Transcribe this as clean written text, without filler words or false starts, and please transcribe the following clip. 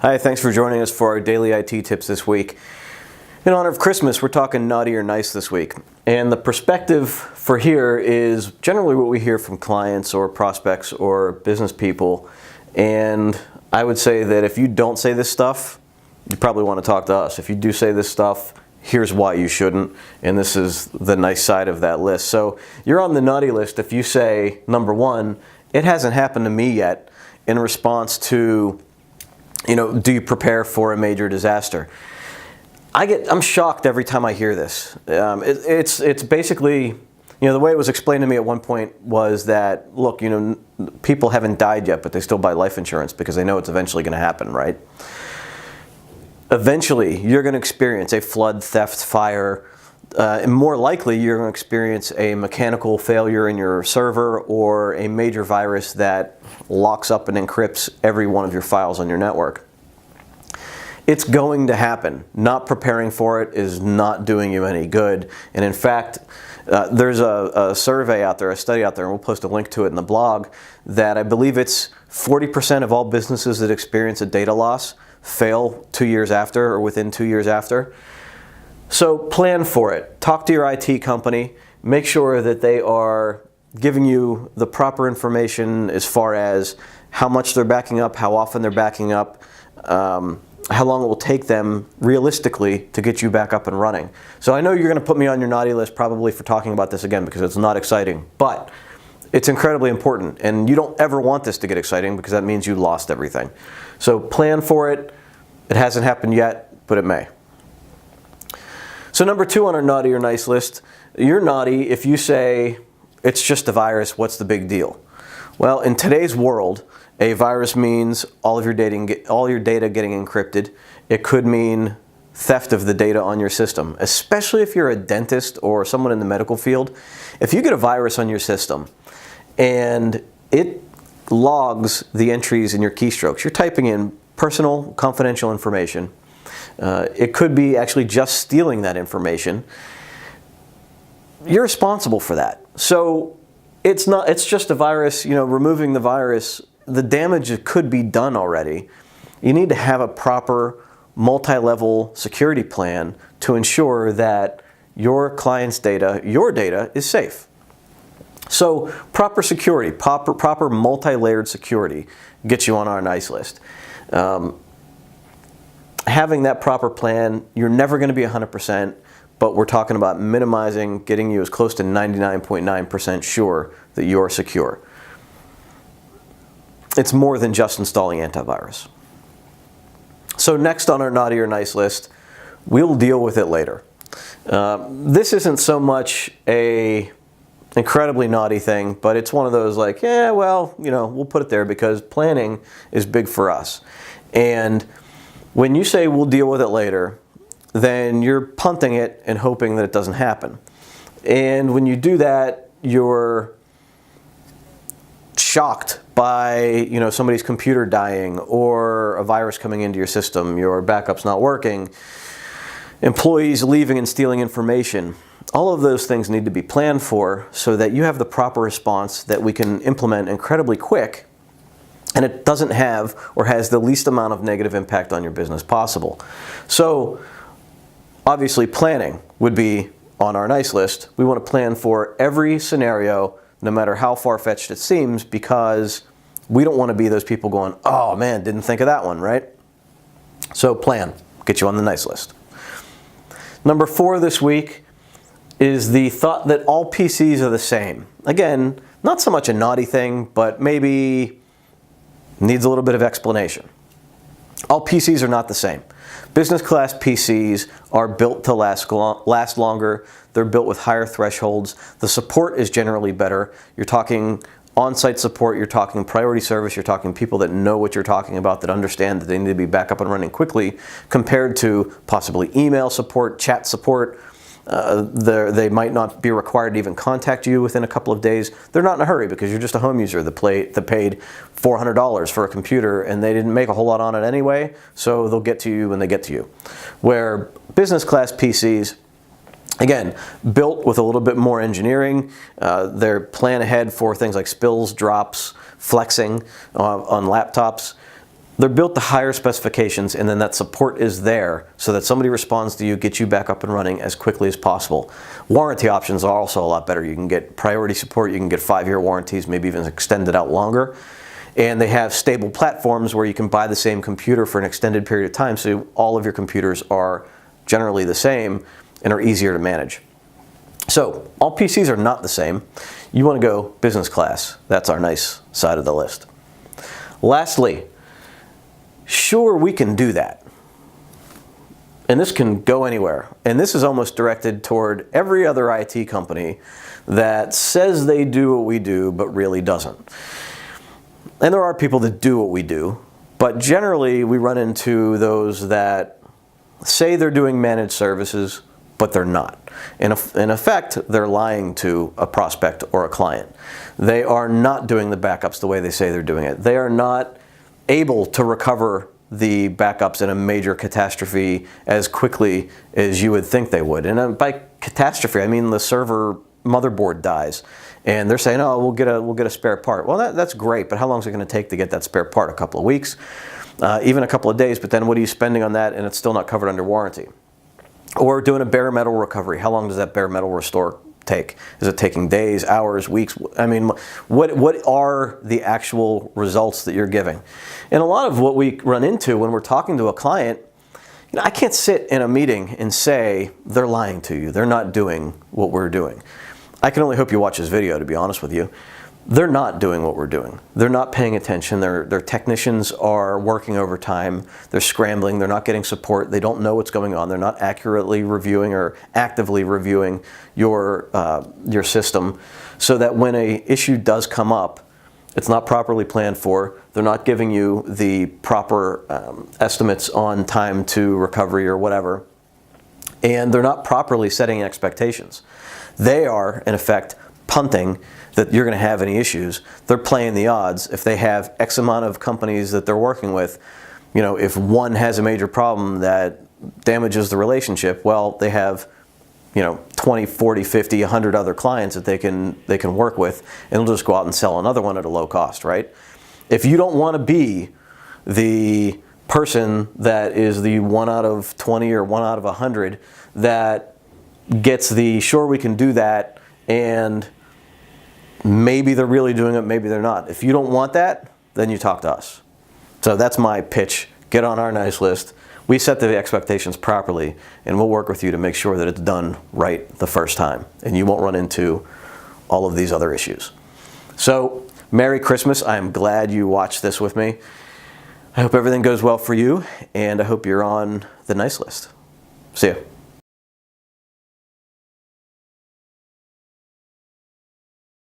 Hi, thanks for joining us for our daily IT tips this week. In honor of Christmas, we're talking naughty or nice this week. And the perspective for here is generally what we hear from clients or prospects or business people. And I would say that if you don't say this stuff, you probably want to talk to us. If you do say this stuff, here's why you shouldn't. And this is the nice side of that list. So you're on the naughty list if you say, number one, it hasn't happened to me yet, in response to, do you prepare for a major disaster? I'm shocked every time I hear this. It's basically, the way it was explained to me at one point was that, look, people haven't died yet, but they still buy life insurance because they know it's eventually going to happen, right? Eventually, you're going to experience a flood, theft, fire, and more likely you're going to experience a mechanical failure in your server or a major virus that locks up and encrypts every one of your files on your network. It's going to happen. Not preparing for it is not doing you any good. And in fact, there's a survey out there, a study out there, and we'll post a link to it in the blog, that I believe it's 40% of all businesses that experience a data loss fail 2 years after or within 2 years after. So plan for it. Talk to your IT company. Make sure that they are giving you the proper information as far as how much they're backing up, how often they're backing up, how long it will take them realistically to get you back up and running. So I know you're going to put me on your naughty list probably for talking about this again because it's not exciting, but it's incredibly important, and you don't ever want this to get exciting because that means you lost everything. So plan for it. It hasn't happened yet, but it may. So number two on our naughty or nice list, you're naughty if you say, it's just a virus, what's the big deal? Well, in today's world, a virus means all your data getting encrypted. It could mean theft of the data on your system, especially if you're a dentist or someone in the medical field. If you get a virus on your system and it logs the entries in your keystrokes, you're typing in personal, confidential information. It could be actually just stealing that information. You're responsible for that. So it's just a virus, removing the virus, the damage could be done already. You need to have a proper multi-level security plan to ensure that your client's data, your data, is safe. So proper security, proper multi-layered security gets you on our nice list. Having that proper plan, you're never going to be 100%, but we're talking about minimizing, getting you as close to 99.9% sure that you're secure. It's more than just installing antivirus. So next on our naughty or nice list, we'll deal with it later. This isn't so much a incredibly naughty thing, but it's one of those like, we'll put it there because planning is big for us. And when you say we'll deal with it later, then you're punting it and hoping that it doesn't happen. And when you do that, you're shocked by somebody's computer dying or a virus coming into your system, your backup's not working, employees leaving and stealing information. All of those things need to be planned for so that you have the proper response that we can implement incredibly quick, and it doesn't have or has the least amount of negative impact on your business possible. So obviously planning would be on our nice list. We want to plan for every scenario, no matter how far-fetched it seems, because we don't want to be those people going, oh man, didn't think of that one, right? So plan, get you on the nice list. Number 4 this week is the thought that all PCs are the same. Again, not so much a naughty thing, but maybe needs a little bit of explanation. All PCs are not the same. Business class PCs are built to last longer. They're built with higher thresholds. The support is generally better. You're talking on-site support, you're talking priority service, you're talking people that know what you're talking about, that understand that they need to be back up and running quickly, compared to possibly email support, chat support. They might not be required to even contact you within a couple of days. They're not in a hurry because you're just a home user that paid $400 for a computer and they didn't make a whole lot on it anyway, so they'll get to you when they get to you. Where business class PCs, again, built with a little bit more engineering, they're plan ahead for things like spills, drops, flexing on laptops. They're built to higher specifications, and then that support is there so that somebody responds to you, gets you back up and running as quickly as possible. Warranty options are also a lot better. You can get priority support, you can get 5-year warranties, maybe even extend it out longer. And they have stable platforms where you can buy the same computer for an extended period of time, so all of your computers are generally the same and are easier to manage. So all PCs are not the same. You want to go business class. That's our nice side of the list. Lastly, sure, we can do that. And this can go anywhere. And this is almost directed toward every other IT company that says they do what we do, but really doesn't. And there are people that do what we do, but generally we run into those that say they're doing managed services, but they're not. In effect, they're lying to a prospect or a client. They are not doing the backups the way they say they're doing it. They are not able to recover the backups in a major catastrophe as quickly as you would think they would. And by catastrophe, I mean the server motherboard dies, and they're saying, "Oh, we'll get a spare part." Well, that's great, but how long is it going to take to get that spare part? A couple of weeks, even a couple of days. But then, what are you spending on that, and it's still not covered under warranty? Or doing a bare metal recovery. How long does that bare metal restore take? Is it taking days, hours, weeks? I mean, what are the actual results that you're giving? And a lot of what we run into when we're talking to a client, I can't sit in a meeting and say they're lying to you. They're not doing what we're doing. I can only hope you watch this video, to be honest with you. They're not doing what we're doing. They're not paying attention. Their technicians are working overtime. They're scrambling. They're not getting support. They don't know what's going on. They're not accurately reviewing or actively reviewing your system, so that when an issue does come up, it's not properly planned for. They're not giving you the proper estimates on time to recovery or whatever. And they're not properly setting expectations. They are, in effect, punting that you're going to have any issues. They're playing the odds. If they have X amount of companies that they're working with, if one has a major problem that damages the relationship, well, they have 20, 40, 50, 100 other clients that they can work with, and they'll just go out and sell another one at a low cost, right? If you don't want to be the person that is the 1 out of 20 or 1 out of 100 that gets the sure we can do that, and maybe they're really doing it, maybe they're not. If you don't want that, then you talk to us. So that's my pitch. Get on our nice list. We set the expectations properly, and we'll work with you to make sure that it's done right the first time, and you won't run into all of these other issues. So, Merry Christmas. I'm glad you watched this with me. I hope everything goes well for you, and I hope you're on the nice list. See ya.